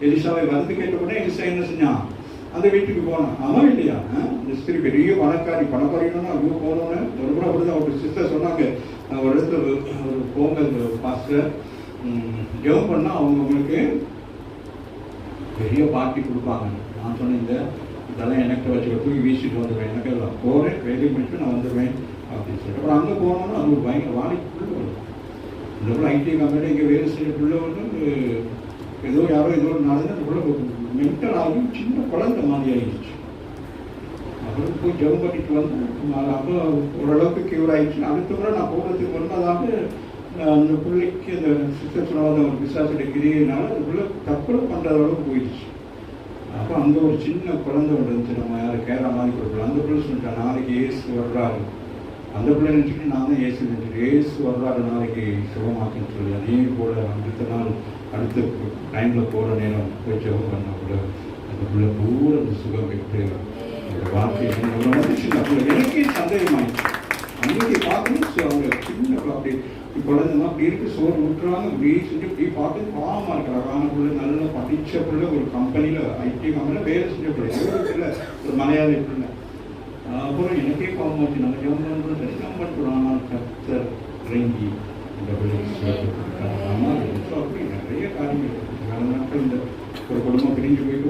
எலிசாவை வந்து கேட்டவுடனே எலிசா என்ன செஞ்சான், அந்த வீட்டுக்கு போனான். அவன் இல்லையா இந்த ஸ்திரீ பெரிய பணக்காரினா ஐயோ போனோன்னு ஒரு கூட அப்படிதான் ஒரு சிஸ்டர் சொன்னாங்க, ஒரு இடத்துல ஒரு பொங்கல் பாஸ்டர் ஜெபம் பண்ணால் அவங்களுக்கு பெரிய பார்ட்டி கொடுப்பாங்க. நான் சொன்னேன் இதெல்லாம் எனக்கு வச்சு தூக்கி வீசிட்டு வந்துடுவேன், எனக்கு போகிறேன் வேலையை முடிச்சுட்டு நான் வந்துடுவேன் அப்படின்னு சொல்லிட்டு. அப்புறம் அங்கே போனோம்னா அது ஒரு பயங்கர வாழைக்குள்ளே வரும். இந்த போல் ஐடி கம்பெனி இங்கே வேலை செய்யக்குள்ளே வந்து ஏதோ யாரோ ஏதோ நடந்து அதுக்குள்ளே மென்டல் ஆகி சின்ன குழந்தை மாதிரி ஆகிடுச்சு. அப்புறம் போய் ஜெபம் பண்ணிட்டு வந்து அப்போ ஓரளவுக்கு கியூர் ஆகிடுச்சு. அடுத்த முறை நான் போகிறதுக்கு முன்னதாக அந்த பிள்ளைக்கு அந்த சிஸ்டர் சொன்னாத ஒரு விசாசோட கிரியனால அதுக்குள்ளே தற்கொலை பண்ணுற அளவுக்கு போயிடுச்சு. அப்போ அங்கே ஒரு சின்ன குழந்தை ஒன்று இருந்துச்சு, நம்ம யார் கேரா மாதிரி கொடுக்கலாம். அந்த பிள்ளை சொல்லிட்டேன் நாளைக்கு ஏசு வர்றாரு. அந்த பிள்ளை நினச்சிட்டு நான் தான் ஏசு நினச்சிட்டு ஏசு வர்றாரு நாளைக்கு சுகமாக்குன்னு சொல்லி அதே போல் அடுத்த நாள் அடுத்த டைமில் போகிற நேரம் போய் ஜெபம் பண்ண கூட அந்த பிள்ளை பூரா அந்த சுகம் எப்படி அந்த வாழ்க்கையை சின்ன பிள்ளை எனக்கே சந்தேகமாயிடுச்சு. அன்றைக்கி பார்க்கணும் அவங்க சின்ன அப்படி குழந்தைங்க அப்படி இருக்கு சோறு விட்டுறாங்க இப்படி செஞ்சு இப்படி பார்த்து பாவமாக இருக்கிறாங்க. ஆனால் பிள்ளை நல்லா படித்த பிள்ளை ஒரு கம்பெனியில் ஐடி கம்பெனியில் வேலை செஞ்ச பிள்ளை ஒரு மலையாளி பிள்ளை. அப்புறம் எனக்கே கோபம் வச்சு நம்ம ஜெபம் பண்ணுறோம் ஆனால் கர்த்தர் இறங்கி இந்த பிள்ளைக்கு அப்படி நிறைய காரியங்கள் நாட்கள் இந்த ஒரு குடும்பம் பிரிஞ்சு போய்